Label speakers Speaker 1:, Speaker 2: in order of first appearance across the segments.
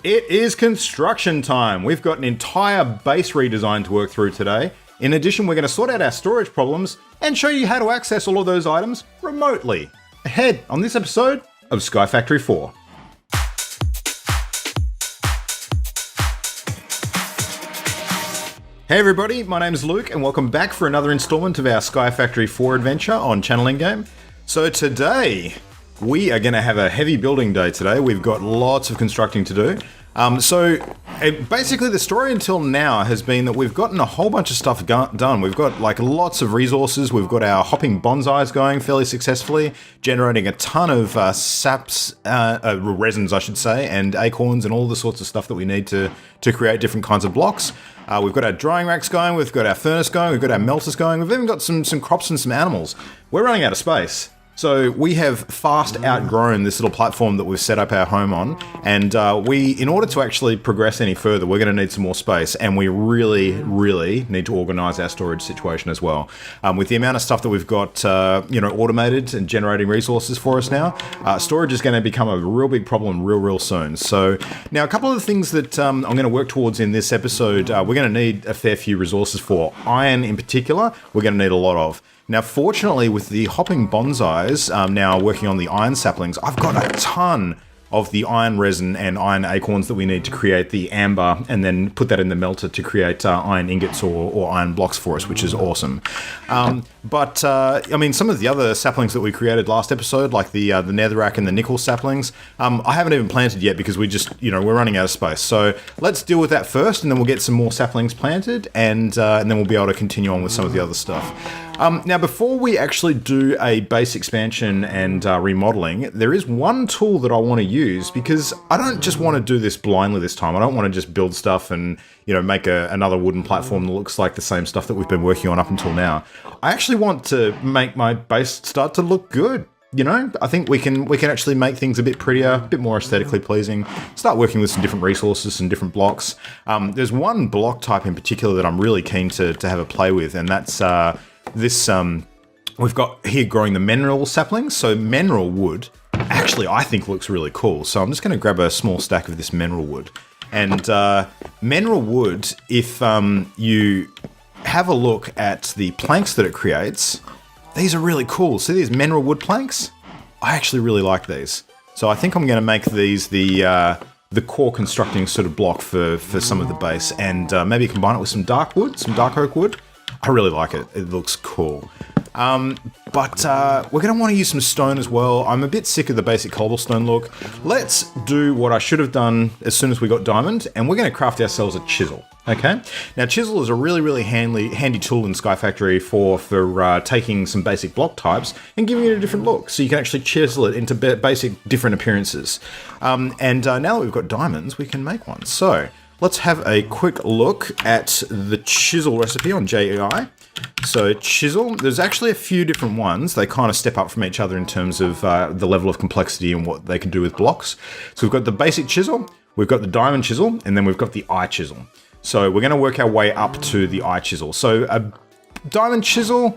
Speaker 1: It is construction time. We've got an entire base redesign to work through today. In addition, we're going to sort out our storage problems and show you how to access all of those items remotely. Ahead on this episode of SkyFactory 4. Hey everybody, my name is Luke and welcome back for another installment of our SkyFactory 4 adventure on Channel Endgame. So today, we are going to have a heavy building day today. We've got lots of constructing to do. Basically the story until now has been that we've gotten a whole bunch of stuff done. We've got like lots of resources. We've got our hopping bonsais going fairly successfully, generating a ton of resins, I should say, and acorns and all the sorts of stuff that we need to create different kinds of blocks. We've got our drying racks going, we've got our furnace going, we've got our melters going, we've even got some crops and some animals. We're running out of space. So we have fast outgrown this little platform that we've set up our home on, and in order to actually progress any further, we're going to need some more space, and we really need to organize our storage situation as well. With the amount of stuff that we've got, automated and generating resources for us now, storage is going to become a real big problem real soon. So now a couple of the things that I'm going to work towards in this episode, we're going to need a fair few resources for. Iron in particular, we're going to need a lot of. Now, fortunately, with the hopping bonsais, now working on the iron saplings, I've got a ton of the iron resin and iron acorns that we need to create the amber and then put that in the melter to create iron ingots or iron blocks for us, which is awesome. Some of the other saplings that we created last episode, like the netherrack and the nickel saplings, I haven't even planted yet because we just, we're running out of space. So let's deal with that first, and then we'll get some more saplings planted, and then we'll be able to continue on with some of the other stuff. Now, before we actually do a base expansion and remodeling, there is one tool that I want to use because I don't just want to do this blindly this time. I don't want to just build stuff and, make another wooden platform that looks like the same stuff that we've been working on up until now. I actually want to make my base start to look good. I think we can actually make things a bit prettier, a bit more aesthetically pleasing, start working with some different resources and different blocks. There's one block type in particular that I'm really keen to have a play with, and that's we've got here growing the mineral saplings. So mineral wood actually I think looks really cool. So I'm just going to grab a small stack of this mineral wood. And mineral wood, if you have a look at the planks that it creates, these are really cool. See these mineral wood planks? I actually really like these. So I think I'm going to make these the core constructing sort of block for some of the base, and maybe combine it with some dark wood, some dark oak wood. I really like it. It looks cool. But we're going to want to use some stone as well. I'm a bit sick of the basic cobblestone look. Let's do what I should have done as soon as we got diamond, and we're going to craft ourselves a chisel. Okay? Now, chisel is a really handy tool in SkyFactory for taking some basic block types and giving it a different look. So you can actually chisel it into basic different appearances. Now that we've got diamonds, we can make one. So let's have a quick look at the chisel recipe on JEI. So chisel, there's actually a few different ones. They kind of step up from each other in terms of the level of complexity and what they can do with blocks. So we've got the basic chisel, we've got the diamond chisel, and then we've got the eye chisel. So we're going to work our way up to the eye chisel. So a diamond chisel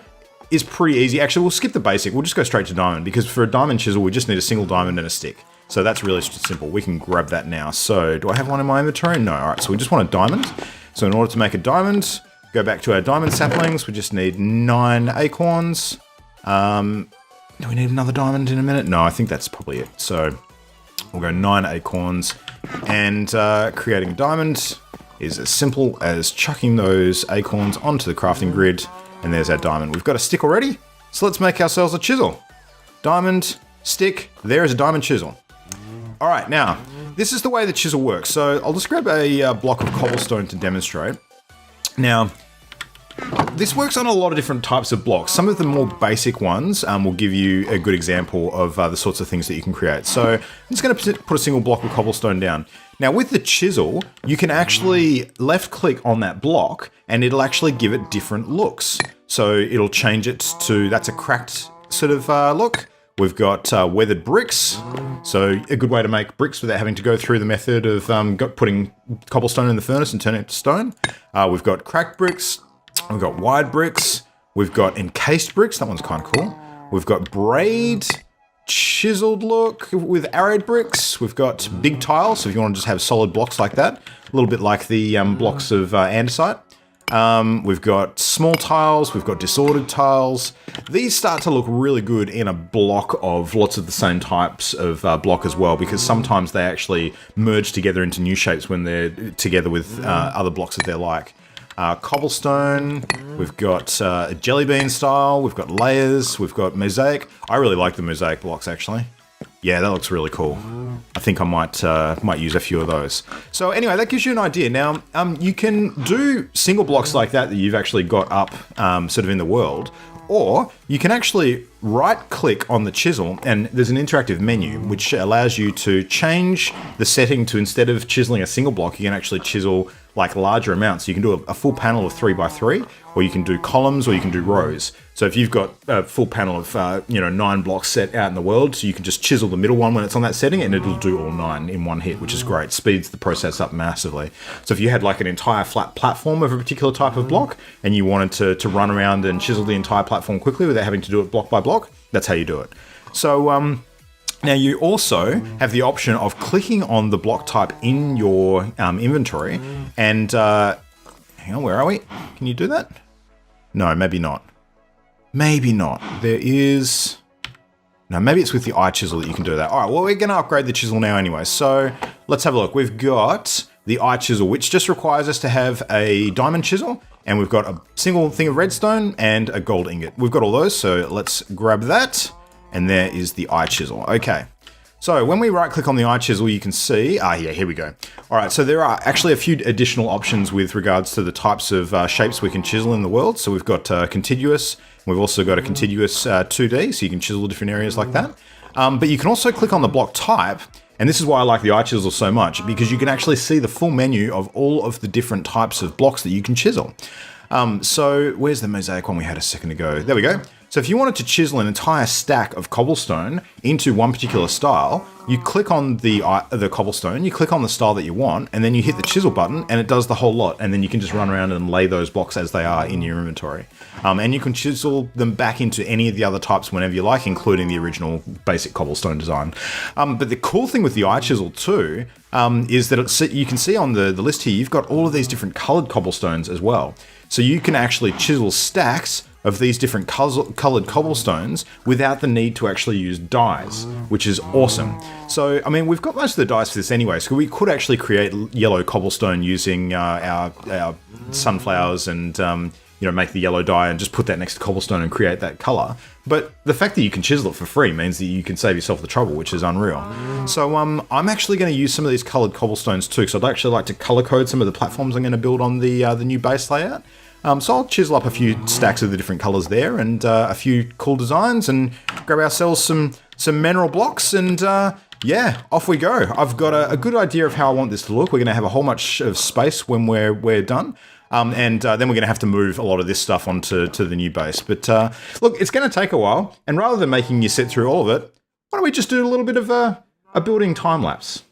Speaker 1: is pretty easy. Actually, we'll skip the basic. We'll just go straight to diamond, because for a diamond chisel, we just need a single diamond and a stick. So that's really simple. We can grab that now. So do I have one in my inventory? No. All right, so we just want a diamond. So in order to make a diamond, go back to our diamond saplings. We just need 9 acorns. Do we need another diamond in a minute? No, I think that's probably it. So we'll go 9 acorns, and creating a diamond is as simple as chucking those acorns onto the crafting grid, and there's our diamond. We've got a stick already, so let's make ourselves a chisel. Diamond, stick, there is a diamond chisel. All right, now, this is the way the chisel works. So I'll just grab a block of cobblestone to demonstrate. Now, this works on a lot of different types of blocks. Some of the more basic ones will give you a good example of the sorts of things that you can create. So I'm just going to put a single block of cobblestone down. Now with the chisel, you can actually left click on that block and it'll actually give it different looks. So it'll change it to, that's a cracked sort of look. We've got weathered bricks, so a good way to make bricks without having to go through the method of putting cobblestone in the furnace and turning it to stone. We've got cracked bricks, we've got wide bricks, we've got encased bricks, that one's kind of cool. We've got braid, chiseled look with arrowed bricks. We've got big tiles, so if you want to just have solid blocks like that, a little bit like the blocks of andesite. We've got small tiles, we've got disordered tiles. These start to look really good in a block of lots of the same types of block as well, because sometimes they actually merge together into new shapes when they're together with other blocks that they're like. Cobblestone, we've got a jelly bean style, we've got layers, we've got mosaic. I really like the mosaic blocks actually. Yeah, that looks really cool. I think I might use a few of those. So anyway, that gives you an idea. Now, you can do single blocks like that you've actually got up sort of in the world, or you can actually right-click on the chisel, and there's an interactive menu which allows you to change the setting to, instead of chiseling a single block, you can actually chisel like larger amounts. You can do a full panel of 3x3, or you can do columns, or you can do rows. So if you've got a full panel of 9 blocks set out in the world, so you can just chisel the middle one when it's on that setting, and it'll do all 9 in one hit, which is great. Speeds the process up massively. So if you had like an entire flat platform of a particular type of block, and you wanted to run around and chisel the entire platform quickly without having to do it block by block, that's how you do it. So now you also have the option of clicking on the block type in your inventory, and hang on, where are we? Can you do that? No, maybe not. Maybe not. There is... No, maybe it's with the eye chisel that you can do that. All right, well, we're going to upgrade the chisel now anyway. So let's have a look. We've got the eye chisel, which just requires us to have a diamond chisel, and we've got a single thing of redstone and a gold ingot. We've got all those, so let's grab that. And there is the eye chisel. Okay. So when we right click on the eye chisel, you can see, yeah, here we go. All right, so there are actually a few additional options with regards to the types of shapes we can chisel in the world. So we've got contiguous, we've also got a contiguous 2D, so you can chisel different areas like that. But you can also click on the block type, and this is why I like the eye chisel so much, because you can actually see the full menu of all of the different types of blocks that you can chisel. So where's the mosaic one we had a second ago? There we go. So if you wanted to chisel an entire stack of cobblestone into one particular style, you click on the cobblestone, you click on the style that you want, and then you hit the chisel button, and it does the whole lot. And then you can just run around and lay those blocks as they are in your inventory. And you can chisel them back into any of the other types whenever you like, including the original basic cobblestone design. But the cool thing with the eye chisel too, is that you can see on the list here, you've got all of these different colored cobblestones as well. So you can actually chisel stacks of these different colored cobblestones without the need to actually use dyes, which is awesome. So, I mean, we've got most of the dyes for this anyway, so we could actually create yellow cobblestone using our sunflowers and, make the yellow dye and just put that next to cobblestone and create that color. But the fact that you can chisel it for free means that you can save yourself the trouble, which is unreal. So I'm actually going to use some of these colored cobblestones too, because I'd actually like to color code some of the platforms I'm going to build on the new base layout. So I'll chisel up a few stacks of the different colors there, and a few cool designs, and grab ourselves some mineral blocks, and yeah, off we go. I've got a good idea of how I want this to look. We're going to have a whole bunch of space when we're done. And then we're going to have to move a lot of this stuff onto the new base. But look, it's going to take a while, and rather than making you sit through all of it, why don't we just do a little bit of a building time lapse?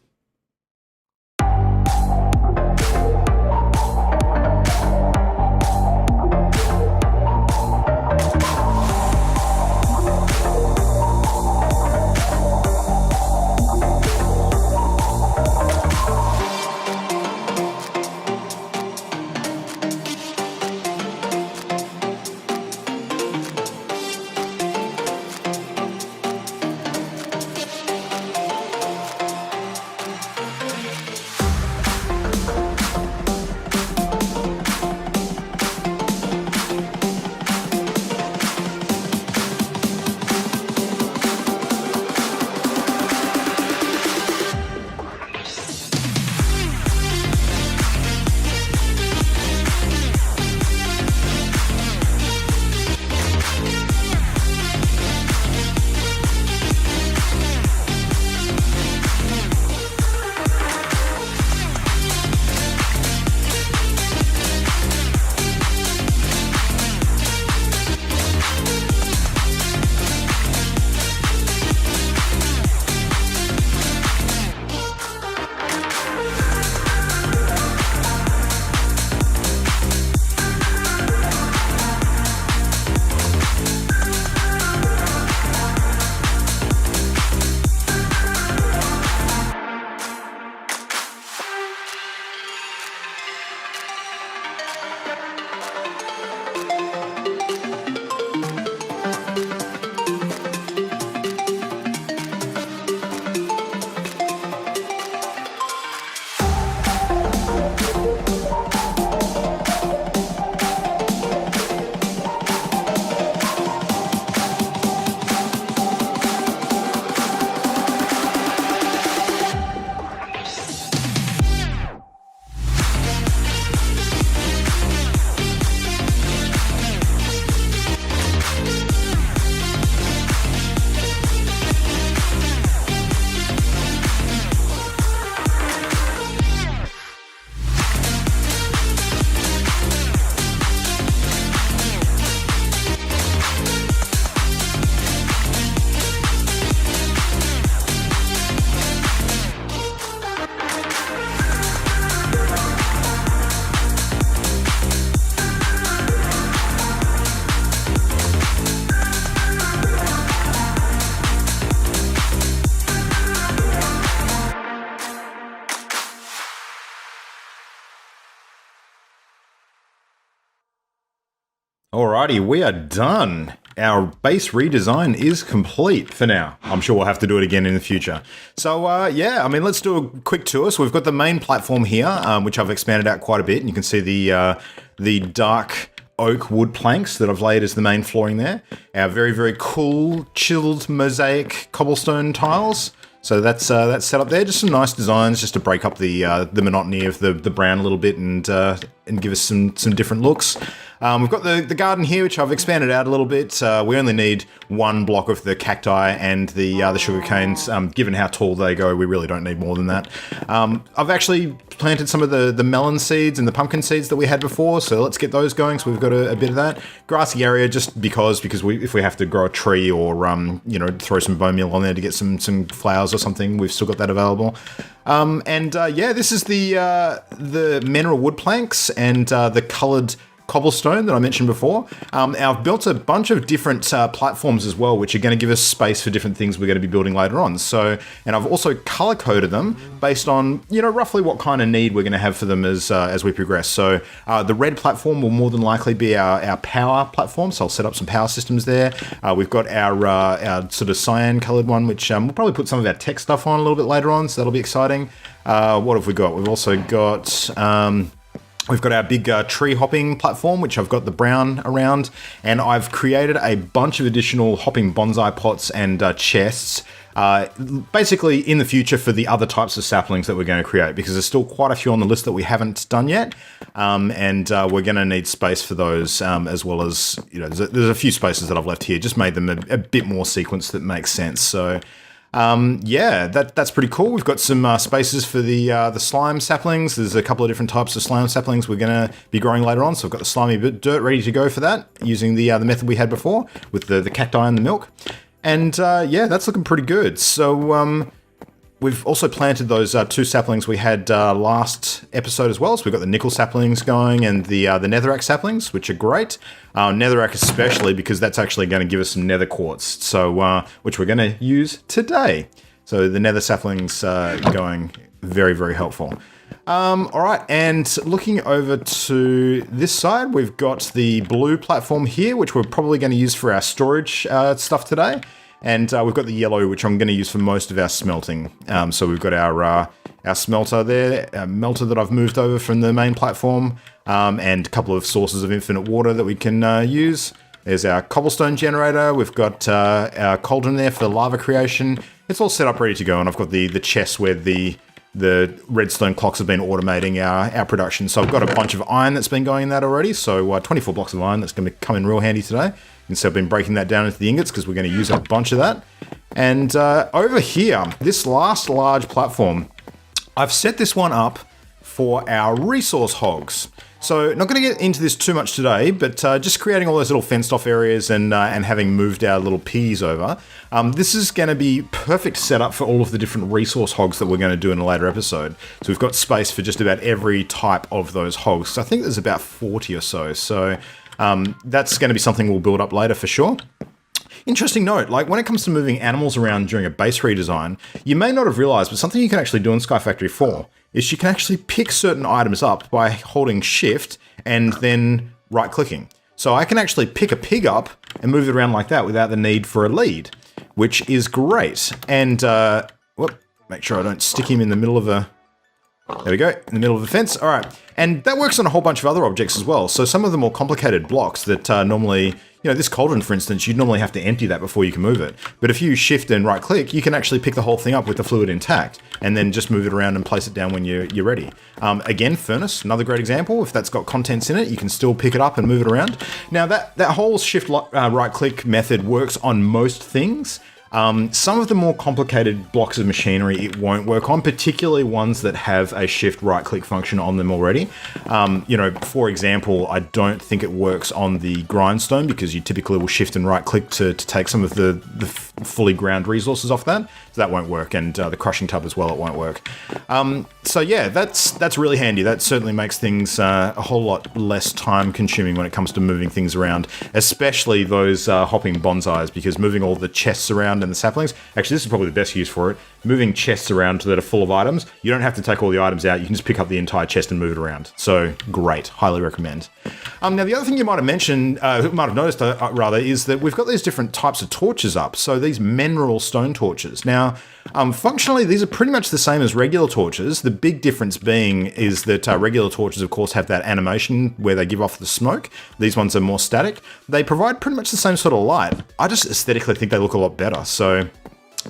Speaker 1: Alrighty, we are done. Our base redesign is complete for now. I'm sure we'll have to do it again in the future. So yeah, I mean, let's do a quick tour. So we've got the main platform here, which I've expanded out quite a bit. And you can see the dark oak wood planks that I've laid as the main flooring there. Our very, very cool chiseled mosaic cobblestone tiles. So that's set up there. Just some nice designs, just to break up the monotony of the brown a little bit and give us some different looks. We've got the garden here, which I've expanded out a little bit. We only need one block of the cacti and the sugar canes. Given how tall they go, we really don't need more than that. I've actually planted some of the melon seeds and the pumpkin seeds that we had before, so let's get those going. So we've got a bit of that grassy area, just because if we have to grow a tree or throw some bone meal on there to get some flowers or something, we've still got that available. Yeah, this is the mineral wood planks and the coloured cobblestone that I mentioned before. I've built a bunch of different platforms as well, which are going to give us space for different things we're going to be building later on. So, and I've also color coded them based on, roughly what kind of need we're going to have for them as we progress. So the red platform will more than likely be our power platform. So I'll set up some power systems there. We've got our sort of cyan colored one, which we'll probably put some of our tech stuff on a little bit later on. So that'll be exciting. What have we got? We've also got, we've got our big tree hopping platform, which I've got the brown around, and I've created a bunch of additional hopping bonsai pots and chests, basically in the future for the other types of saplings that we're going to create, because there's still quite a few on the list that we haven't done yet, and we're going to need space for those, as well as, there's a few spaces that I've left here, just made them a bit more sequenced that makes sense. So yeah, that's pretty cool. We've got some spaces for the slime saplings. There's a couple of different types of slime saplings we're going to be growing later on. So I've got the slimy dirt ready to go for that, using the method we had before with the cacti and the milk. And yeah, that's looking pretty good. So we've also planted those two saplings we had last episode as well. So we've got the nickel saplings going and the netherrack saplings, which are great. Netherrack especially, because that's actually going to give us some nether quartz, so which we're going to use today. So the nether saplings going very, very helpful. All right, and looking over to this side, we've got the blue platform here, which we're probably going to use for our storage stuff today. And we've got the yellow, which I'm going to use for most of our smelting. So we've got our smelter there, a melter that I've moved over from the main platform, and a couple of sources of infinite water that we can use. There's our cobblestone generator. We've got our cauldron there for lava creation. It's all set up, ready to go, and I've got the chest where the redstone clocks have been automating our production. So I've got a bunch of iron that's been going in that already. So 24 blocks of iron, that's going to come in real handy today. And so I've been breaking that down into the ingots because we're going to use a bunch of that. And over here, this last large platform, I've set this one up for our resource hogs. So not going to get into this too much today, but just creating all those little fenced off areas and having moved our little peas over. This is going to be perfect setup for all of the different resource hogs that we're going to do in a later episode. So we've got space for just about every type of those hogs. So I think there's about 40 or so. So that's going to be something we'll build up later for sure. Interesting note, like when it comes to moving animals around during a base redesign, you may not have realized, but something you can actually do in SkyFactory 4 is you can actually pick certain items up by holding shift and then right clicking. So I can actually pick a pig up and move it around like that without the need for a lead, which is great. And make sure I don't stick him in the middle of a... There we go, in the middle of the fence. All right, and that works on a whole bunch of other objects as well. So some of the more complicated blocks that normally, this cauldron, for instance, you'd normally have to empty that before you can move it. But if you shift and right click, you can actually pick the whole thing up with the fluid intact and then just move it around and place it down when you're ready. Again, furnace, another great example. If that's got contents in it, you can still pick it up and move it around. Now that whole shift right click method works on most things. Some of the more complicated blocks of machinery it won't work on, particularly ones that have a shift right-click function on them already. For example, I don't think it works on the grindstone because you typically will shift and right-click to take some of the fully ground resources off that. So that won't work, and the crushing tub as well, it won't work. So yeah, that's really handy. That certainly makes things a whole lot less time consuming when it comes to moving things around, especially those hopping bonsais, because moving all the chests around and the saplings, actually this is probably the best use for it, moving chests around that are full of items. You don't have to take all the items out, you can just pick up the entire chest and move it around. So great, highly recommend. Now the other thing you might have mentioned, might have noticed rather, is that we've got these different types of torches up. So these mineral stone torches. Now, functionally, these are pretty much the same as regular torches. The big difference being is that regular torches, of course, have that animation where they give off the smoke. These ones are more static. They provide pretty much the same sort of light. I just aesthetically think they look a lot better. So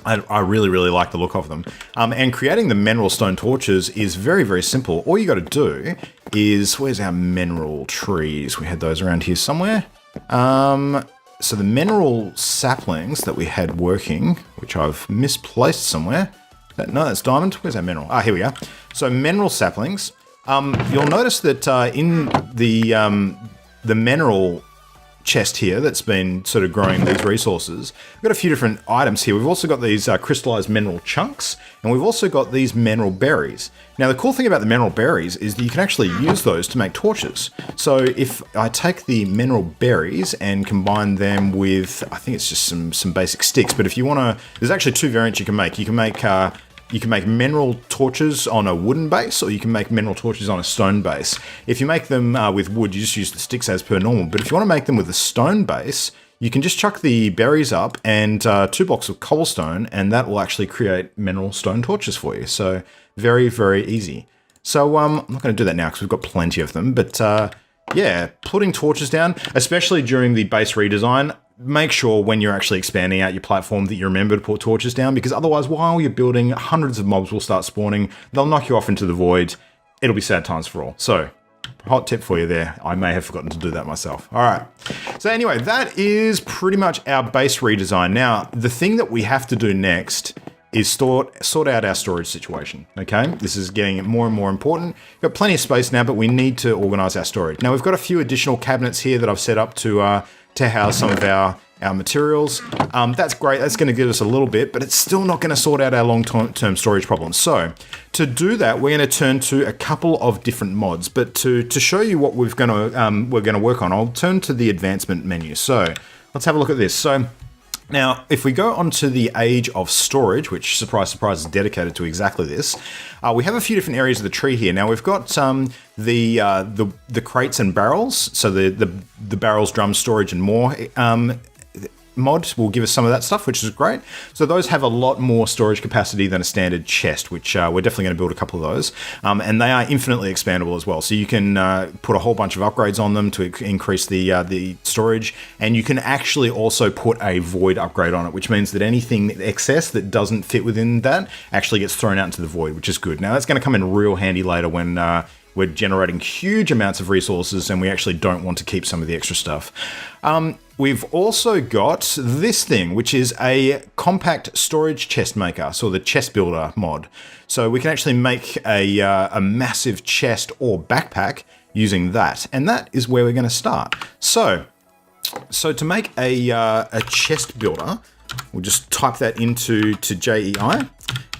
Speaker 1: I really, really like the look of them. And creating the mineral stone torches is very, very simple. All you got to do is, where's our mineral trees? We had those around here somewhere. So the mineral saplings that we had working, which I've misplaced somewhere. No, that's diamond. Where's our mineral? Ah, here we are. So mineral saplings. You'll notice that in the mineral chest here that's been sort of growing these resources, we've got a few different items here. We've also got these crystallized mineral chunks, and we've also got these mineral berries. Now, the cool thing about the mineral berries is that you can actually use those to make torches. So if I take the mineral berries and combine them with, I think it's just some basic sticks, but if you want to, there's actually two variants you can make. You can make mineral torches on a wooden base, or you can make mineral torches on a stone base. If you make them with wood, you just use the sticks as per normal. But if you want to make them with a stone base, you can just chuck the berries up and 2 blocks of cobblestone, and that will actually create mineral stone torches for you. So very, very easy. So I'm not going to do that now because we've got plenty of them. But yeah, putting torches down, especially during the base redesign, make sure when you're actually expanding out your platform that you remember to put torches down, because otherwise while you're building, hundreds of mobs will start spawning. They'll knock you off into the void. It'll be sad times for all. So hot tip for you there. I may have forgotten to do that myself. All right. So anyway, that is pretty much our base redesign. Now, the thing that we have to do next is sort out our storage situation, okay? This is getting more and more important. We've got plenty of space now, but we need to organize our storage. Now, we've got a few additional cabinets here that I've set up to house some of our materials. That's great. That's going to give us a little bit, but it's still not going to sort out our long-term storage problems. So to do that, we're going to turn to a couple of different mods. But to show you what we're going to work on, I'll turn to the advancement menu. So let's have a look at this. So now, if we go onto the age of storage, which, surprise, surprise, is dedicated to exactly this, we have a few different areas of the tree here. Now, we've got the crates and barrels, so the barrels, drums, storage, and more mod will give us some of that stuff, which is great. So those have a lot more storage capacity than a standard chest, which we're definitely going to build a couple of those. And they are infinitely expandable as well. So you can put a whole bunch of upgrades on them to increase the storage. And you can actually also put a void upgrade on it, which means that anything excess that doesn't fit within that actually gets thrown out into the void, which is good. Now that's going to come in real handy later when we're generating huge amounts of resources and we actually don't want to keep some of the extra stuff. We've also got this thing, which is a compact storage chest maker, so the chest builder mod. So we can actually make a massive chest or backpack using that. And that is where we're going to start. So to make a chest builder, we'll just type that into JEI.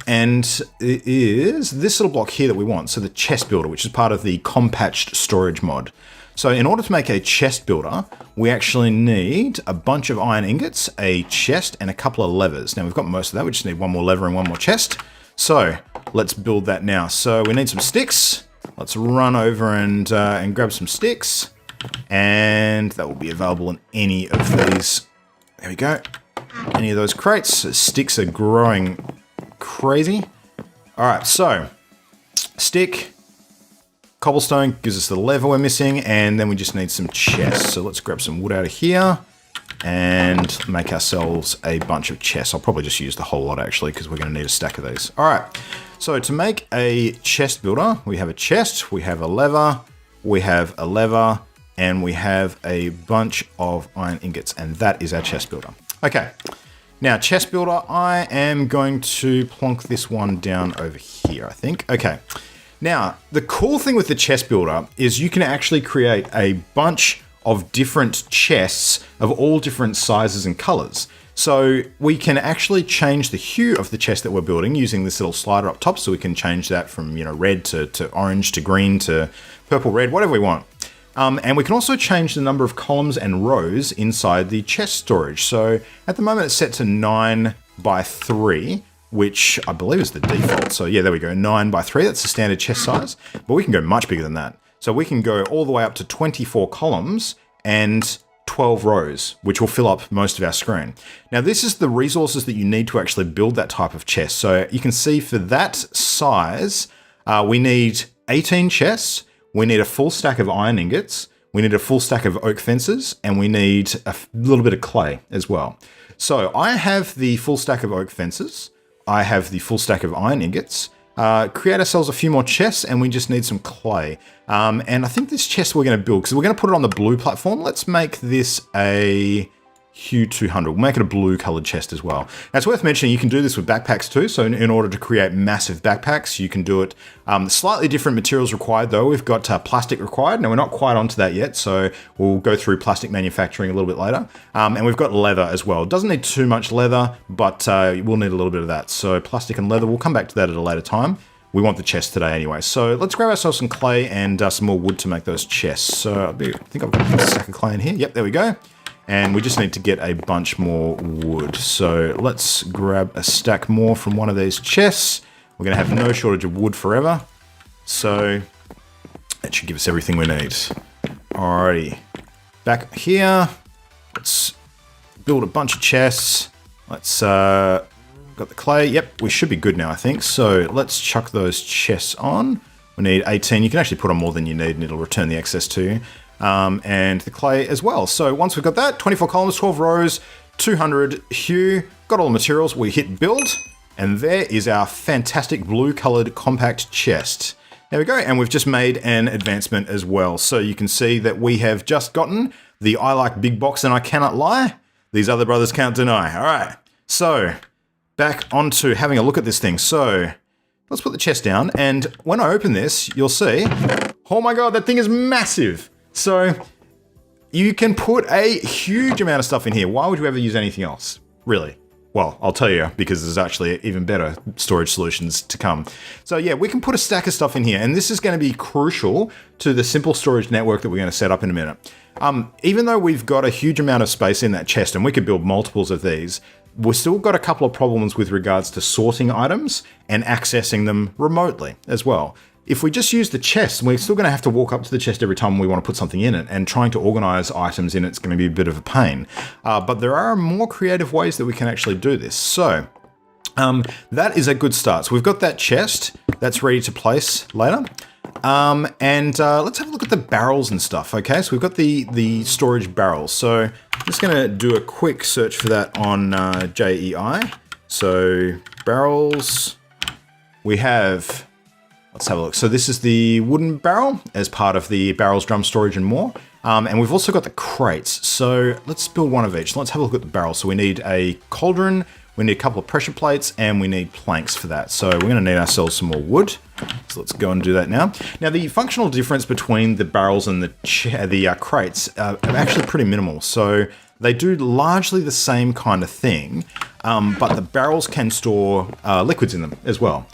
Speaker 1: And it is this little block here that we want. So the chest builder, which is part of the compact storage mod. So in order to make a chest builder, we actually need a bunch of iron ingots, a chest, and a couple of levers. Now we've got most of that. We just need one more lever and one more chest. So let's build that now. So we need some sticks. Let's run over and grab some sticks. And that will be available in any of these. There we go. Any of those crates. So sticks are growing crazy. All right, so stick, cobblestone gives us the lever we're missing, and then we just need some chests. So let's grab some wood out of here and make ourselves a bunch of chests. I'll probably just use the whole lot actually, because we're going to need a stack of these. All right, so to make a chest builder, we have a chest, we have a lever, and we have a bunch of iron ingots, and that is our chest builder. Okay. Now, chest builder, I am going to plonk this one down over here, I think. Okay. Now, the cool thing with the chest builder is you can actually create a bunch of different chests of all different sizes and colors. So we can actually change the hue of the chest that we're building using this little slider up top. So we can change that from, red to orange to green to purple, red, whatever we want. And we can also change the number of columns and rows inside the chest storage. So at the moment it's set to 9 by 3, which I believe is the default. So yeah, there we go, 9 by 3, that's the standard chest size, but we can go much bigger than that. So we can go all the way up to 24 columns and 12 rows, which will fill up most of our screen. Now this is the resources that you need to actually build that type of chest. So you can see for that size, we need 18 chests, we need a full stack of iron ingots, we need a full stack of oak fences, and we need a little bit of clay as well. So I have the full stack of oak fences, I have the full stack of iron ingots, create ourselves a few more chests, and we just need some clay. And I think this chest we're going to build, because we're going to put it on the blue platform, let's make this a hue 200. We'll make it a blue colored chest as well. Now it's worth mentioning you can do this with backpacks too. So in order to create massive backpacks, you can do it. Slightly different materials required though. We've got plastic required. Now we're not quite onto that yet, so we'll go through plastic manufacturing a little bit later. And we've got leather as well. It doesn't need too much leather, but we'll need a little bit of that. So plastic and leather, we'll come back to that at a later time. We want the chest today anyway. So let's grab ourselves some clay and some more wood to make those chests. So I think I've got a stack of clay in here. Yep, there we go. And we just need to get a bunch more wood. So let's grab a stack more from one of these chests. We're going to have no shortage of wood forever. So that should give us everything we need. Alrighty. Back here. Let's build a bunch of chests. Let's, got the clay. Yep, we should be good now, I think. So let's chuck those chests on. We need 18. You can actually put on more than you need and it'll return the excess to you. And the clay as well. So once we've got that, 24 columns, 12 rows, 200 hue, got all the materials, we hit build, and there is our fantastic blue colored compact chest. There we go, and we've just made an advancement as well. So you can see that we have just gotten the I like big box and I cannot lie. These other brothers can't deny. All right, so back onto having a look at this thing. So let's put the chest down, and when I open this, you'll see, oh my God, that thing is massive. So you can put a huge amount of stuff in here. Why would you ever use anything else? Really? Well, I'll tell you, because there's actually even better storage solutions to come. So yeah, we can put a stack of stuff in here, and this is going to be crucial to the simple storage network that we're going to set up in a minute. Even though we've got a huge amount of space in that chest, and we could build multiples of these, we've still got a couple of problems with regards to sorting items and accessing them remotely as well. If we just use the chest, we're still going to have to walk up to the chest every time we want to put something in it, and trying to organize items in it's going to be a bit of a pain. But there are more creative ways that we can actually do this. So that is a good start. So we've got that chest that's ready to place later. Let's have a look at the barrels and stuff. Okay, so we've got the storage barrels. So I'm just going to do a quick search for that on JEI. So barrels, we have... Let's have a look. So this is the wooden barrel as part of the barrels, drum storage, and more. And we've also got the crates. So let's build one of each. Let's have a look at the barrel. So we need a cauldron, we need a couple of pressure plates, and we need planks for that. So we're going to need ourselves some more wood. So let's go and do that now. Now the functional difference between the barrels and the crates are actually pretty minimal. So they do largely the same kind of thing, but the barrels can store liquids in them as well.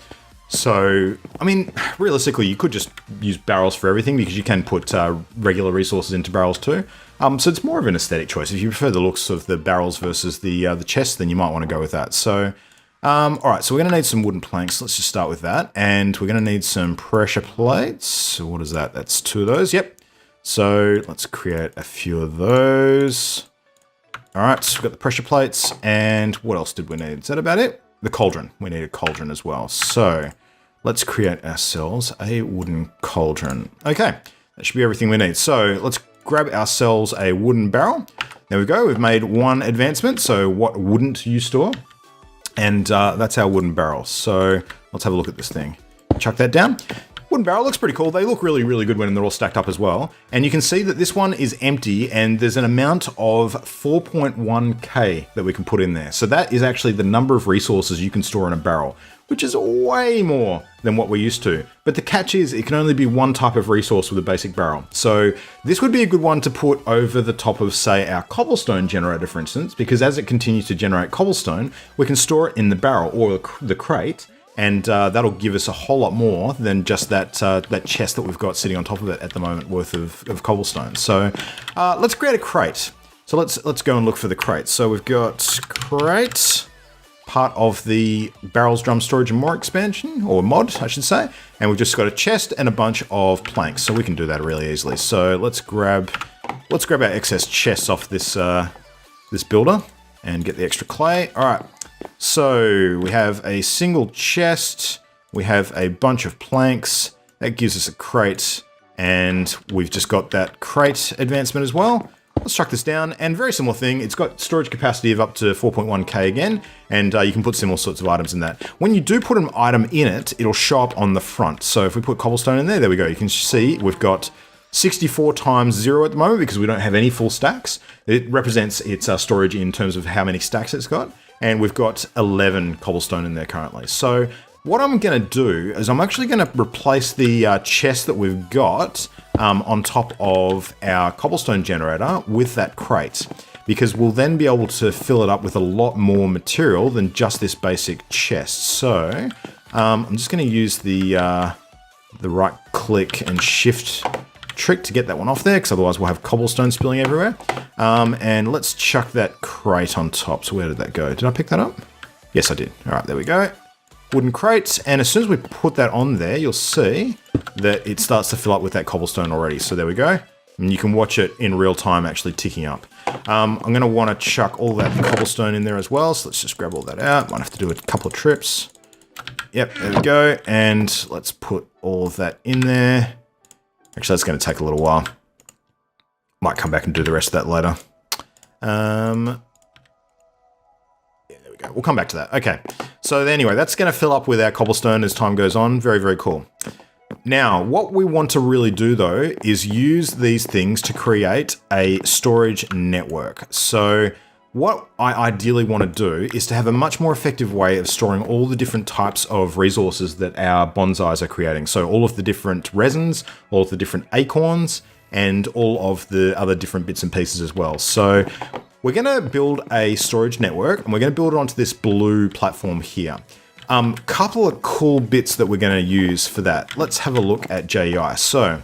Speaker 1: So, I mean, realistically, you could just use barrels for everything because you can put regular resources into barrels too. So it's more of an aesthetic choice. If you prefer the looks of the barrels versus the chests, then you might want to go with that. So, all right, so we're going to need some wooden planks. Let's just start with that. And we're going to need some pressure plates. So what is that? That's 2 of those. Yep. So let's create a few of those. All right, so we've got the pressure plates. And what else did we need? Is that about it? The cauldron. We need a cauldron as well. So let's create ourselves a wooden cauldron. Okay, that should be everything we need. So let's grab ourselves a wooden barrel. There we go. We've made one advancement. So what wouldn't you store? And that's our wooden barrel. So let's have a look at this thing. Chuck that down. Wooden barrel looks pretty cool. They look really, really good when they're all stacked up as well. And you can see that this one is empty and there's an amount of 4.1k that we can put in there. So that is actually the number of resources you can store in a barrel, which is way more than what we're used to. But the catch is it can only be one type of resource with a basic barrel. So this would be a good one to put over the top of, say, our cobblestone generator, for instance, because as it continues to generate cobblestone, we can store it in the barrel or the crate, and that'll give us a whole lot more than just that chest that we've got sitting on top of it at the moment worth of cobblestone. So let's create a crate. So let's go and look for the crate. So we've got crate, part of the barrels, drum storage and more expansion, or mod, I should say. And we've just got a chest and a bunch of planks, so we can do that really easily. So let's grab our excess chests off this this builder and get the extra clay. All right. So we have a single chest. We have a bunch of planks. That gives us a crate, and we've just got that crate advancement as well. Let's chuck this down, and very similar thing. It's got storage capacity of up to 4.1k again, and you can put similar sorts of items in that. When you do put an item in it, it'll show up on the front. So if we put cobblestone in there we go. You can see we've got 64 times 0 at the moment because we don't have any full stacks. It represents its storage in terms of how many stacks it's got, and we've got 11 cobblestone in there currently. So what I'm going to do is I'm actually going to replace the chest that we've got on top of our cobblestone generator with that crate, because we'll then be able to fill it up with a lot more material than just this basic chest. So I'm just going to use the right click and shift trick to get that one off there, because otherwise we'll have cobblestone spilling everywhere. And let's chuck that crate on top. So where did that go? Did I pick that up? Yes, I did. All right, there we go. Wooden crates, and as soon as we put that on there, you'll see that it starts to fill up with that cobblestone already. So there we go. And you can watch it in real time actually ticking up. I'm going to want to chuck all that cobblestone in there as well. So let's just grab all that out. Might have to do a couple of trips. Yep, there we go. And let's put all of that in there. Actually, that's going to take a little while. Might come back and do the rest of that later. We'll come back to that. Okay. So anyway, that's going to fill up with our cobblestone as time goes on. Very, very cool. Now, what we want to really do though is use these things to create a storage network. So what I ideally want to do is to have a much more effective way of storing all the different types of resources that our bonsais are creating. So all of the different resins, all of the different acorns, and all of the other different bits and pieces as well. So we're going to build a storage network, and we're going to build it onto this blue platform here. Couple of cool bits that we're going to use for that. Let's have a look at JEI. So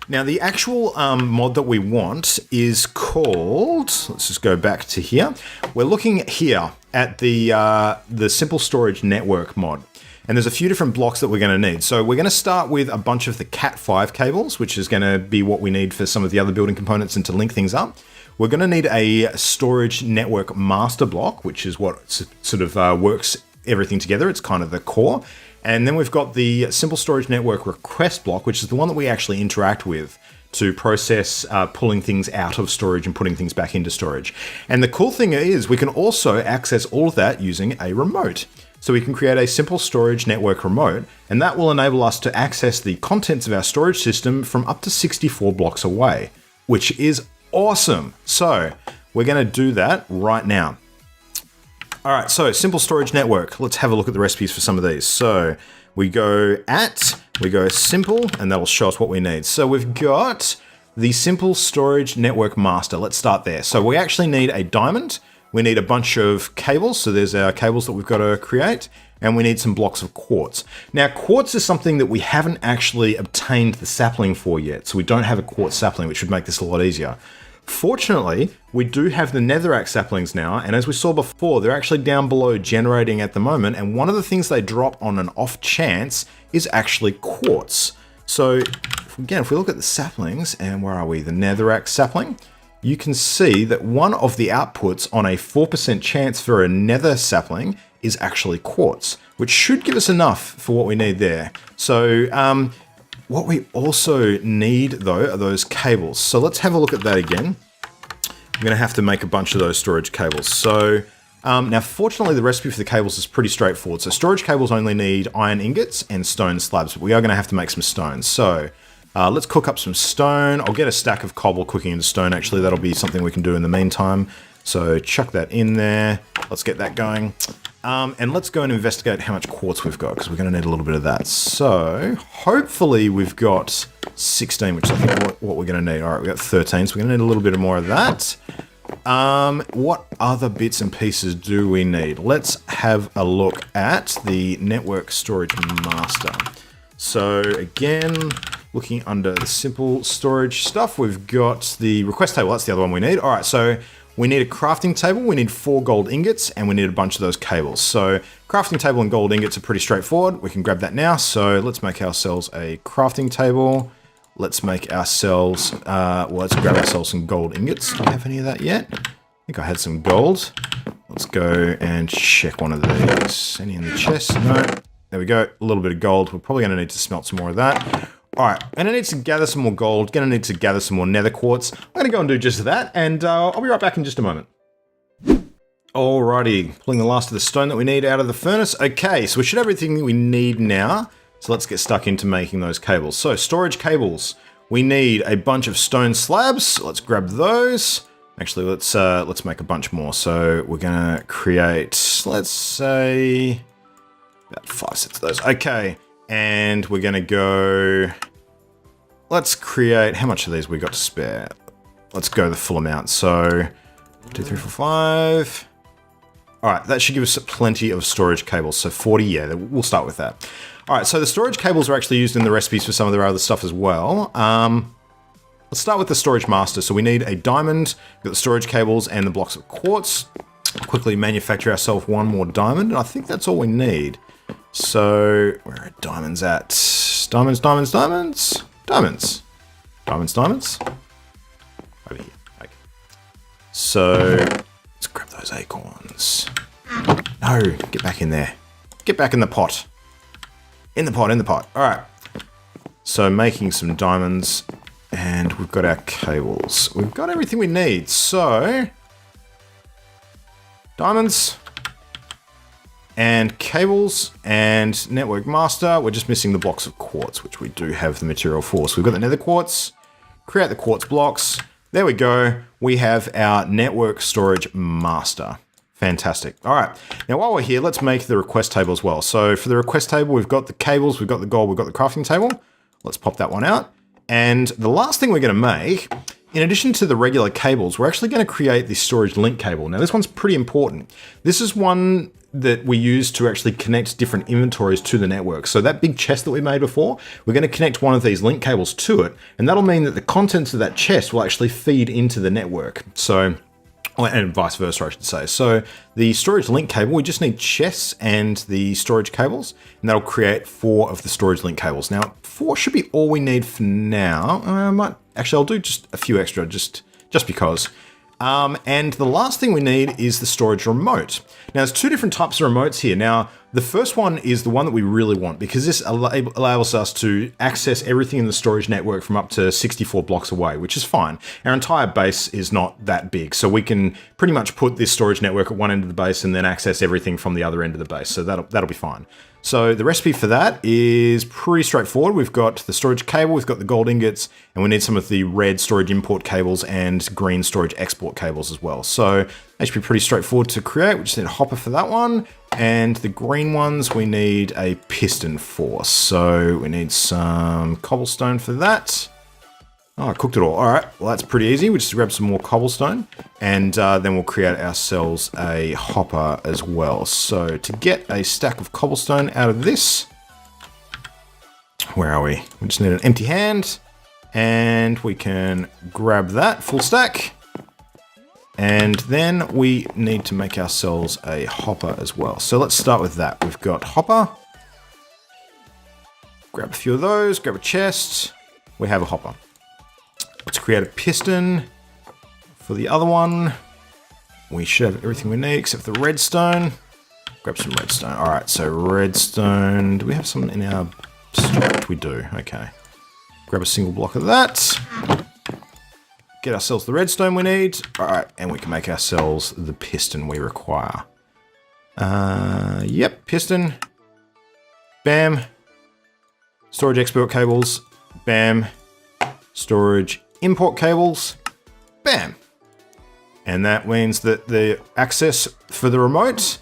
Speaker 1: now the actual mod that we want is called, let's just go back to here. We're looking here at the simple storage network mod. And there's a few different blocks that we're going to need. So we're going to start with a bunch of the Cat5 cables, which is going to be what we need for some of the other building components and to link things up. We're going to need a storage network master block, which is what sort of works everything together. It's kind of the core. And then we've got the simple storage network request block, which is the one that we actually interact with to process pulling things out of storage and putting things back into storage. And the cool thing is we can also access all of that using a remote. So we can create a simple storage network remote, and that will enable us to access the contents of our storage system from up to 64 blocks away, which is awesome. So we're going to do that right now. All right, so simple storage network. Let's have a look at the recipes for some of these. So we go simple, and that'll show us what we need. So we've got the simple storage network master. Let's start there. So we actually need a diamond. We need a bunch of cables. So there's our cables that we've got to create, and we need some blocks of quartz. Now, quartz is something that we haven't actually obtained the sapling for yet. So we don't have a quartz sapling, which would make this a lot easier. Fortunately, we do have the netherrack saplings now, and as we saw before, they're actually down below generating at the moment, and one of the things they drop on an off chance is actually quartz. So again, if we look at the saplings, and where are we? The netherrack sapling, you can see that one of the outputs on a 4% chance for a nether sapling is actually quartz, which should give us enough for what we need there. So what we also need though are those cables. So let's have a look at that again. I'm going to have to make a bunch of those storage cables. So now fortunately the recipe for the cables is pretty straightforward. So storage cables only need iron ingots and stone slabs, but we are going to have to make some stones. So let's cook up some stone. I'll get a stack of cobble cooking into stone actually. That'll be something we can do in the meantime. So chuck that in there. Let's get that going. And let's go and investigate how much quartz we've got, because we're going to need a little bit of that. So hopefully we've got 16, which is I think what we're going to need. All right, we've got 13, so we're going to need a little bit more of that. What other bits and pieces do we need? Let's have a look at the network storage master. So again, looking under the simple storage stuff, we've got the request table. That's the other one we need. All right, so we need a crafting table, we need 4 gold ingots, and we need a bunch of those cables. So crafting table and gold ingots are pretty straightforward. We can grab that now. So let's make ourselves a crafting table. Let's make ourselves, let's grab ourselves some gold ingots. Do I have any of that yet? I think I had some gold. Let's go and check one of these. Any in the chest? No. There we go. A little bit of gold. We're probably going to need to smelt some more of that. All right, I'm gonna need to gather some more gold, gonna need to gather some more nether quartz. I'm gonna go and do just that, and I'll be right back in just a moment. Alrighty, pulling the last of the stone that we need out of the furnace. Okay, so we should have everything that we need now. So let's get stuck into making those cables. So storage cables. We need a bunch of stone slabs. Let's grab those. Actually, let's make a bunch more. So we're gonna create, let's say, about 5 sets of those. Okay. And we're going to go, let's create, how much of these we got to spare? Let's go the full amount. So 2, 3, 4, 5. All right, that should give us plenty of storage cables. So 40, yeah, we'll start with that. All right, so the storage cables are actually used in the recipes for some of their other stuff as well. Let's start with the storage master. So we need a diamond, we've got the storage cables and the blocks of quartz. Quickly manufacture ourselves 1 more diamond, and I think that's all we need. So, where are diamonds at? Diamonds, diamonds, diamonds? Diamonds. Diamonds, diamonds? Over here. Okay. So, let's grab those acorns. No, get back in there. Get back in the pot. In the pot, in the pot. All right. So, making some diamonds, and we've got our cables. We've got everything we need. So, diamonds. And cables and network master. We're just missing the blocks of quartz, which we do have the material for. So we've got the nether quartz, create the quartz blocks. There we go. We have our network storage master. Fantastic. All right. Now, while we're here, let's make the request table as well. So for the request table, we've got the cables, we've got the gold, we've got the crafting table. Let's pop that one out. And the last thing we're going to make, in addition to the regular cables, we're actually going to create the storage link cable. Now, this one's pretty important. This is one that we use to actually connect different inventories to the network. So that big chest that we made before, we're going to connect one of these link cables to it, and that'll mean that the contents of that chest will actually feed into the network. So, and vice versa, I should say. So the storage link cable, we just need chests and the storage cables, and that'll create 4 of the storage link cables. Now, 4 should be all we need for now. I'll do just a few extra, just because. And the last thing we need is the storage remote. Now, there's 2 different types of remotes here. Now, the first one is the one that we really want, because this allows us to access everything in the storage network from up to 64 blocks away, which is fine. Our entire base is not that big, so we can pretty much put this storage network at one end of the base and then access everything from the other end of the base, so that'll be fine. So the recipe for that is pretty straightforward. We've got the storage cable, we've got the gold ingots, and we need some of the red storage import cables and green storage export cables as well. So that should be pretty straightforward to create. We just need a hopper for that one. And the green ones we need a piston for. So we need some cobblestone for that. Oh, I cooked it all. All right, well, that's pretty easy. We just grab some more cobblestone, and then we'll create ourselves a hopper as well. So to get a stack of cobblestone out of this, where are we? We just need an empty hand, and we can grab that full stack. And then we need to make ourselves a hopper as well. So let's start with that. We've got hopper. Grab a few of those, grab a chest. We have a hopper. Let's create a piston for the other one. We should have everything we need except for the redstone. Grab some redstone. All right, so redstone. Do we have some in our storage? We do, okay. Grab a single block of that. Get ourselves the redstone we need. All right, and we can make ourselves the piston we require. Yep, piston. Bam. Storage export cables. Bam. Storage import cables. Bam. And that means that the access for the remote.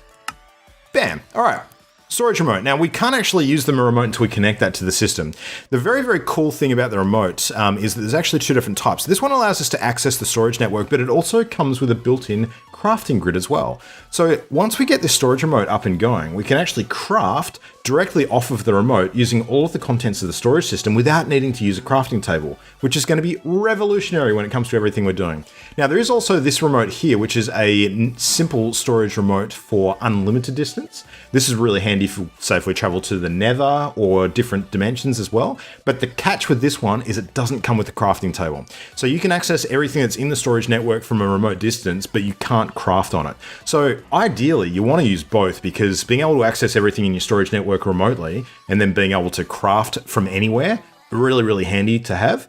Speaker 1: bam. All right. Storage remote. Now, we can't actually use the remote until we connect that to the system. The very, very cool thing about the remote is that there's actually two different types. This one allows us to access the storage network, but it also comes with a built-in crafting grid as well. So once we get this storage remote up and going, we can actually craft directly off of the remote using all of the contents of the storage system without needing to use a crafting table, which is going to be revolutionary when it comes to everything we're doing. Now, there is also this remote here, which is a simple storage remote for unlimited distance. This is really handy for, say, if we travel to the Nether or different dimensions as well. But the catch with this one is it doesn't come with a crafting table. So you can access everything that's in the storage network from a remote distance, but you can't craft on it. So ideally, you want to use both, because being able to access everything in your storage network remotely and then being able to craft from anywhere, really, really handy to have.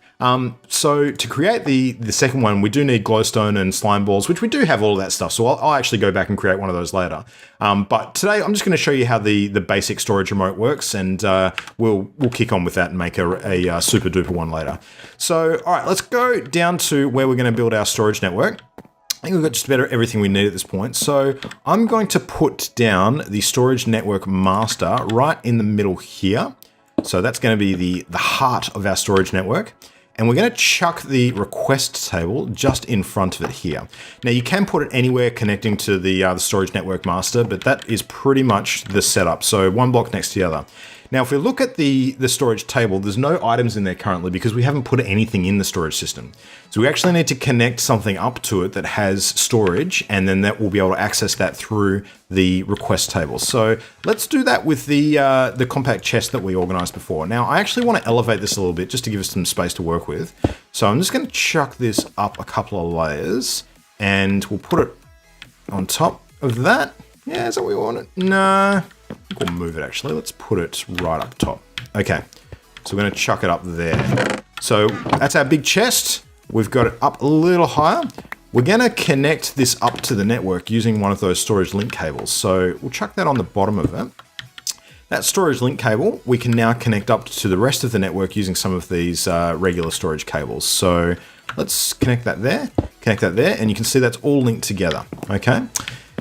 Speaker 1: So to create the second one, we do need Glowstone and Slimeballs, which we do have all of that stuff. So I'll actually go back and create one of those later. But today I'm just going to show you how the basic storage remote works, and we'll kick on with that and make a super duper one later. So, all right, let's go down to where we're going to build our storage network. I think we've got just about everything we need at this point. So I'm going to put down the storage network master right in the middle here. So that's going to be the heart of our storage network. And we're going to chuck the request table just in front of it here. Now, you can put it anywhere connecting to the storage network master, but that is pretty much the setup. So one block next to the other. Now, if we look at the storage table, there's no items in there currently because we haven't put anything in the storage system. So we actually need to connect something up to it that has storage, and then that will be able to access that through the request table. So let's do that with the compact chest that we organized before. Now, I actually want to elevate this a little bit just to give us some space to work with. So I'm just going to chuck this up a couple of layers, and we'll put it on top of that. Yeah, is that what we want it? No. We'll move it actually. Let's put it right up top. Okay, so we're going to chuck it up there. So that's our big chest. We've got it up a little higher. We're going to connect this up to the network using one of those storage link cables. So we'll chuck that on the bottom of it. That storage link cable, we can now connect up to the rest of the network using some of these regular storage cables. So let's connect that there, and you can see that's all linked together, okay?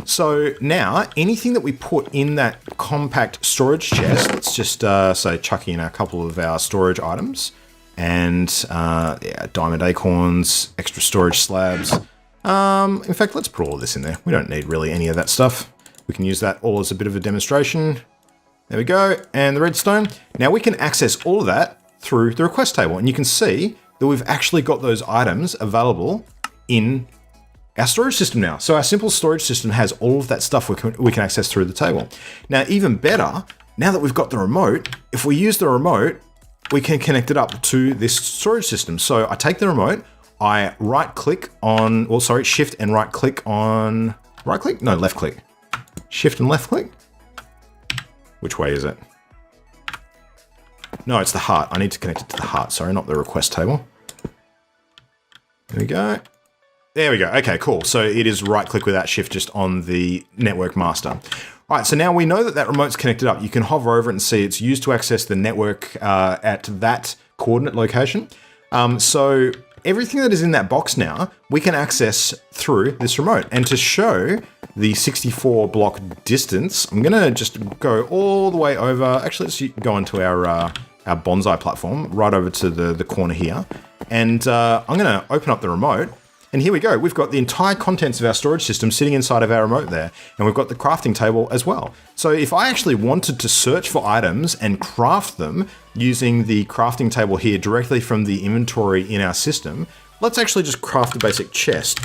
Speaker 1: So now, anything that we put in that compact storage chest, let's just say chuck in a couple of our storage items, and yeah, diamond acorns, extra storage slabs. In fact, let's put all of this in there. We don't need really any of that stuff. We can use that all as a bit of a demonstration. There we go, and the redstone. Now we can access all of that through the request table, and you can see that we've actually got those items available in our storage system now. So our simple storage system has all of that stuff we can access through the table. Now, even better, now that we've got the remote, if we use the remote, we can connect it up to this storage system. So I take the remote, I right click on, well, sorry, shift and right click on, right click? No, left click. Shift and left click? Which way is it? No, it's the heart. I need to connect it to the heart. Sorry, not the request table. There we go. There we go. Okay, cool. So it is right click with that shift just on the network master. All right, so now we know that that remote's connected up. You can hover over it and see it's used to access the network at that coordinate location. So everything that is in that box now, we can access through this remote. And to show the 64 block distance, I'm gonna just go all the way over. Actually, let's go onto our Bonsai platform, right over to the corner here. And I'm gonna open up the remote. And here we go. We've got the entire contents of our storage system sitting inside of our remote there. And we've got the crafting table as well. So if I actually wanted to search for items and craft them using the crafting table here directly from the inventory in our system, let's actually just craft a basic chest.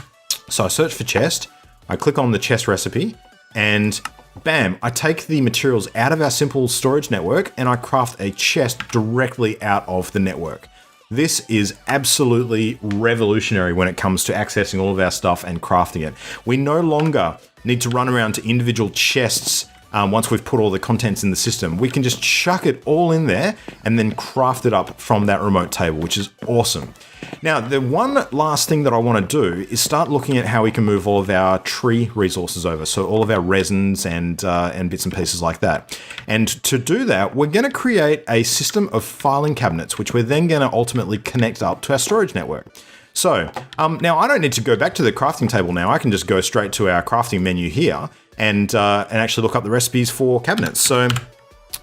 Speaker 1: So I search for chest, I click on the chest recipe, and bam, I take the materials out of our simple storage network and I craft a chest directly out of the network. This is absolutely revolutionary when it comes to accessing all of our stuff and crafting it. We no longer need to run around to individual chests once we've put all the contents in the system. We can just chuck it all in there and then craft it up from that remote table, which is awesome. Now, the one last thing that I want to do is start looking at how we can move all of our tree resources over. So all of our resins and bits and pieces like that. And to do that, we're going to create a system of filing cabinets, which we're then going to ultimately connect up to our storage network. So now I don't need to go back to the crafting table now. I can just go straight to our crafting menu here and actually look up the recipes for cabinets. So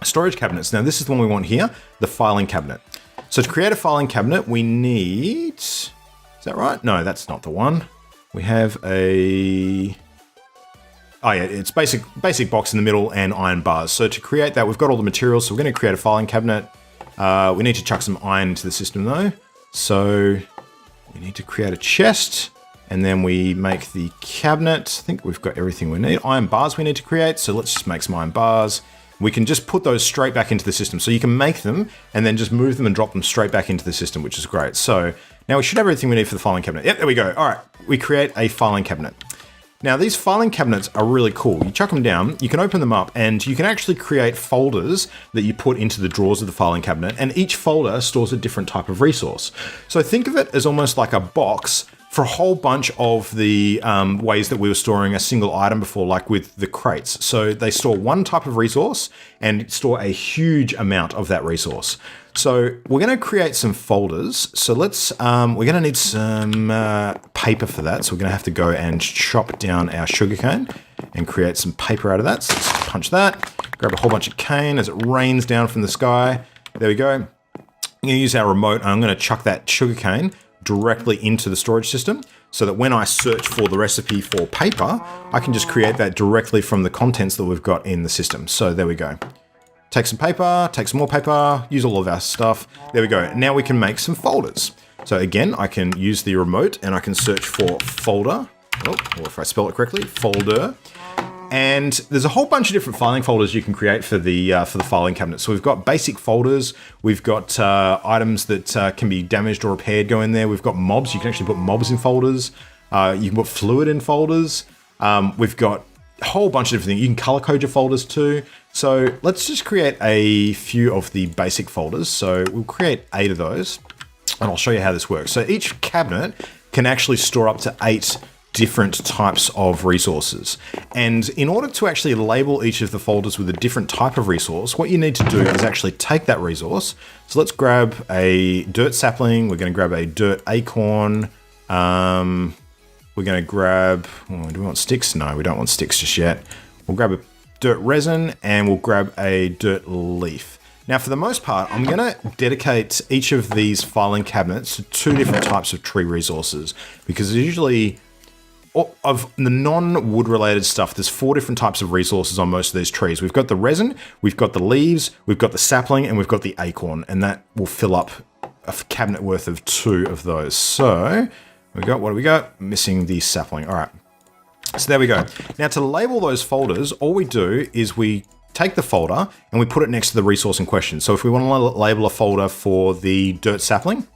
Speaker 1: storage cabinets. Now this is the one we want here, the filing cabinet. So to create a filing cabinet, we need, is that right? No, that's not the one. We have a, oh yeah, it's basic box in the middle and iron bars. So to create that, we've got all the materials. So we're going to create a filing cabinet. We need to chuck some iron into the system though. So we need to create a chest and then we make the cabinet. I think we've got everything we need. Iron bars we need to create. So let's just make some iron bars. We can just put those straight back into the system. So you can make them and then just move them and drop them straight back into the system, which is great. So now we should have everything we need for the filing cabinet. Yep, there we go. All right, we create a filing cabinet. Now these filing cabinets are really cool. You chuck them down, you can open them up and you can actually create folders that you put into the drawers of the filing cabinet, and each folder stores a different type of resource. So think of it as almost like a box for a whole bunch of the ways that we were storing a single item before, like with the crates. So they store one type of resource and store a huge amount of that resource. So we're going to create some folders. So let's, we're going to need some paper for that. So we're going to have to go and chop down our sugarcane and create some paper out of that. So let's punch that, grab a whole bunch of cane as it rains down from the sky. There we go. I'm going to use our remote and I'm going to chuck that sugarcane directly into the storage system so that when I search for the recipe for paper, I can just create that directly from the contents that we've got in the system. So there we go. Take some paper, take some more paper, use all of our stuff. There we go. Now we can make some folders. So again, I can use the remote and I can search for folder. Oh, or if I spell it correctly, folder. And there's a whole bunch of different filing folders you can create for the filing cabinet. So we've got basic folders. We've got items that can be damaged or repaired go in there. We've got mobs. You can actually put mobs in folders. You can put fluid in folders. We've got a whole bunch of different things. You can color code your folders too. So let's just create a few of the basic folders. So we'll create 8 of those and I'll show you how this works. So each cabinet can actually store up to 8 different types of resources. And in order to actually label each of the folders with a different type of resource, what you need to do is actually take that resource. So let's grab a dirt sapling. We're going to grab a dirt acorn. We're going to grab, oh, do we want sticks? No, we don't want sticks just yet. We'll grab a dirt resin and we'll grab a dirt leaf. Now, for the most part, I'm going to dedicate each of these filing cabinets to 2 different types of tree resources because usually of the non-wood related stuff, there's 4 different types of resources on most of these trees. We've got the resin, we've got the leaves, we've got the sapling, and we've got the acorn, and that will fill up a cabinet worth of 2 of those. So we got, what do we got? Missing the sapling. All right. So there we go. Now to label those folders, all we do is we take the folder and we put it next to the resource in question. So if we want to label a folder for the dirt sapling,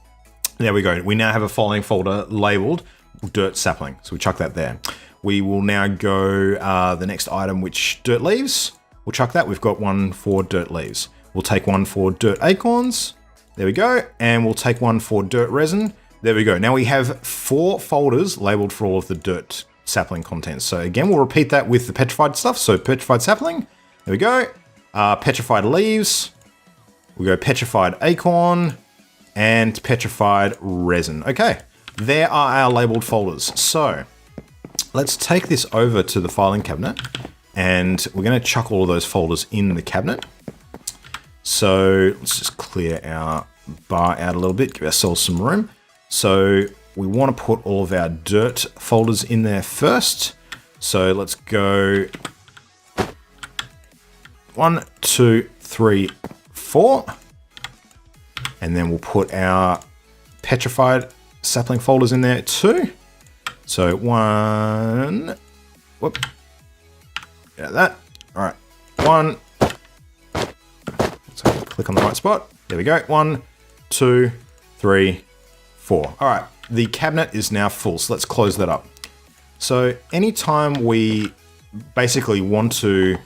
Speaker 1: there we go. We now have a filing folder labeled dirt sapling. So we chuck that there. We will now go the next item, which dirt leaves. We'll chuck that. We've got one for dirt leaves. We'll take one for dirt acorns. There we go. And we'll take one for dirt resin. There we go. Now we have 4 folders labeled for all of the dirt sapling contents. So again, we'll repeat that with the petrified stuff. So petrified sapling. There we go. Petrified leaves. We go petrified acorn and petrified resin. Okay. There are our labeled folders. So let's take this over to the filing cabinet and we're going to chuck all of those folders in the cabinet. So let's just clear our bar out a little bit, give ourselves some room. So we want to put all of our dirt folders in there first. So let's go 1, 2, 3, 4. And then we'll put our petrified sapling folders in there too. So 1, whoop, yeah, that. All right, 1. So click on the right spot. There we go. 1, 2, 3, 4. All right, the cabinet is now full. So let's close that up. So anytime we basically want to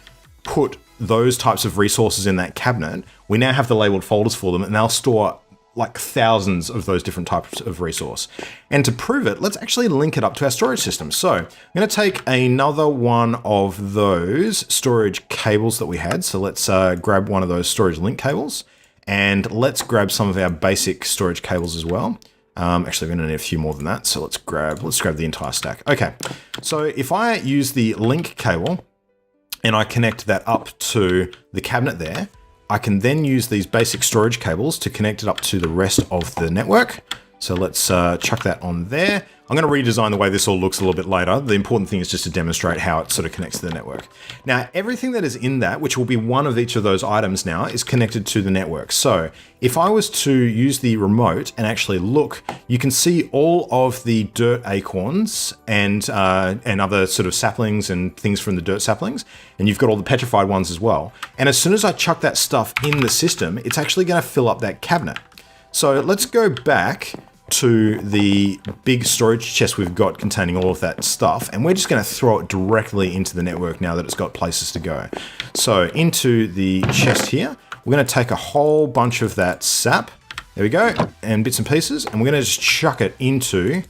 Speaker 1: put those types of resources in that cabinet, we now have the labeled folders for them and they'll store like thousands of those different types of resource. And to prove it, let's actually link it up to our storage system. So I'm going to take another one of those storage cables that we had. So let's grab one of those storage link cables and let's grab some of our basic storage cables as well. Actually, we're going to need a few more than that. So let's grab the entire stack. Okay. So if I use the link cable and I connect that up to the cabinet there, I can then use these basic storage cables to connect it up to the rest of the network. So let's chuck that on there. I'm going to redesign the way this all looks a little bit later. The important thing is just to demonstrate how it sort of connects to the network. Now, everything that is in that, which will be one of each of those items now, is connected to the network. So if I was to use the remote and actually look, you can see all of the dirt acorns and other sort of saplings and things from the dirt saplings. And you've got all the petrified ones as well. And as soon as I chuck that stuff in the system, it's actually going to fill up that cabinet. So let's go back to the big storage chest we've got containing all of that stuff, and we're just going to throw it directly into the network now that it's got places to go. So into the chest here, we're going to take a whole bunch of that sap, there we go, and bits and pieces, and we're going to just chuck it into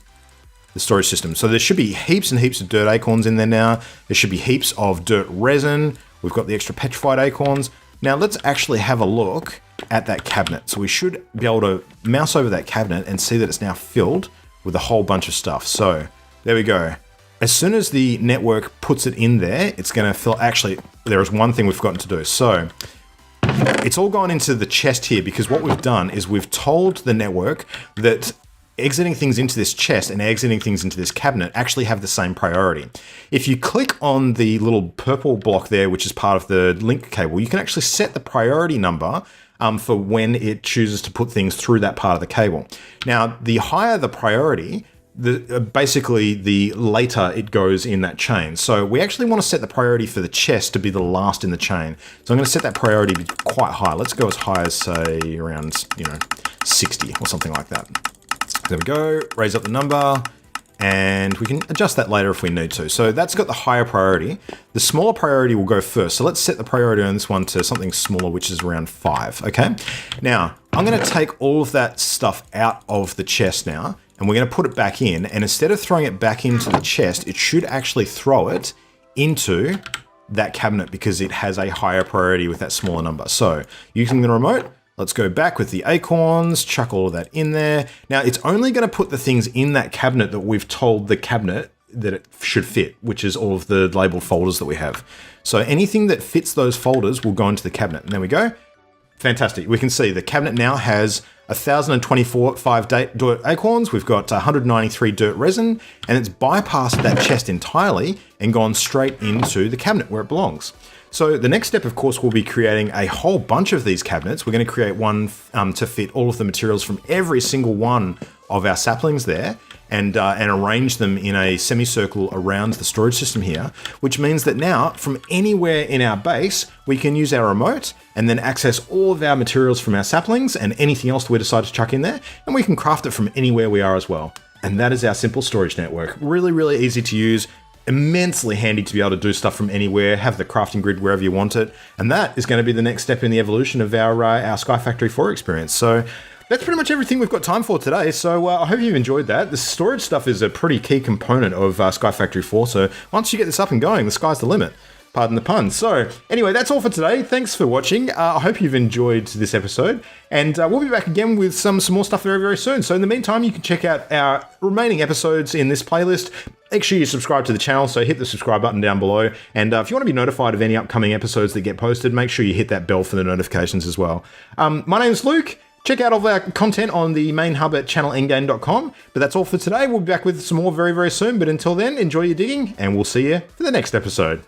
Speaker 1: the storage system. So there should be heaps and heaps of dirt acorns in there now. There should be heaps of dirt resin. We've got the extra petrified acorns. Now let's actually have a look at that cabinet. So we should be able to mouse over that cabinet and see that it's now filled with a whole bunch of stuff. So there we go. As soon as the network puts it in there, it's going to fill. Actually, there is one thing we've forgotten to do. So it's all gone into the chest here because what we've done is we've told the network that exiting things into this chest and exiting things into this cabinet actually have the same priority. If you click on the little purple block there, which is part of the link cable, you can actually set the priority number for when it chooses to put things through that part of the cable. Now, the higher the priority, basically the later it goes in that chain. So we actually want to set the priority for the chest to be the last in the chain. So I'm going to set that priority to be quite high. Let's go as high as, say, around 60 or something like that. There we go, raise up the number, and we can adjust that later if we need to. So that's got the higher priority. The smaller priority will go first. So let's set the priority on this one to something smaller, which is around 5, okay? Now, I'm gonna take all of that stuff out of the chest now, and we're gonna put it back in, and instead of throwing it back into the chest, it should actually throw it into that cabinet because it has a higher priority with that smaller number. So using the remote, let's go back with the acorns, chuck all of that in there. Now, it's only going to put the things in that cabinet that we've told the cabinet that it should fit, which is all of the labeled folders that we have. So anything that fits those folders will go into the cabinet. And there we go. Fantastic. We can see the cabinet now has 1,024 dirt acorns. We've got 193 dirt resin, and it's bypassed that chest entirely and gone straight into the cabinet where it belongs. So the next step, of course, will be creating a whole bunch of these cabinets. We're going to create one to fit all of the materials from every single one of our saplings there and arrange them in a semicircle around the storage system here, which means that now from anywhere in our base, we can use our remote and then access all of our materials from our saplings and anything else that we decide to chuck in there, and we can craft it from anywhere we are as well. And that is our simple storage network. Really, really easy to use. Immensely handy to be able to do stuff from anywhere, have the crafting grid wherever you want it. And that is going to be the next step in the evolution of our SkyFactory 4 experience. So that's pretty much everything we've got time for today. So I hope you've enjoyed that. The storage stuff is a pretty key component of SkyFactory 4. So once you get this up and going, the sky's the limit. Pardon the pun. So anyway, that's all for today. Thanks for watching. I hope you've enjoyed this episode, and we'll be back again with some more stuff very, very soon. So in the meantime, you can check out our remaining episodes in this playlist. Make sure you subscribe to the channel, so hit the subscribe button down below. And if you want to be notified of any upcoming episodes that get posted, make sure you hit that bell for the notifications as well. My name's Luke. Check out all of our content on the main hub at channelendgame.com. But that's all for today. We'll be back with some more very, very soon. But until then, enjoy your digging, and we'll see you for the next episode.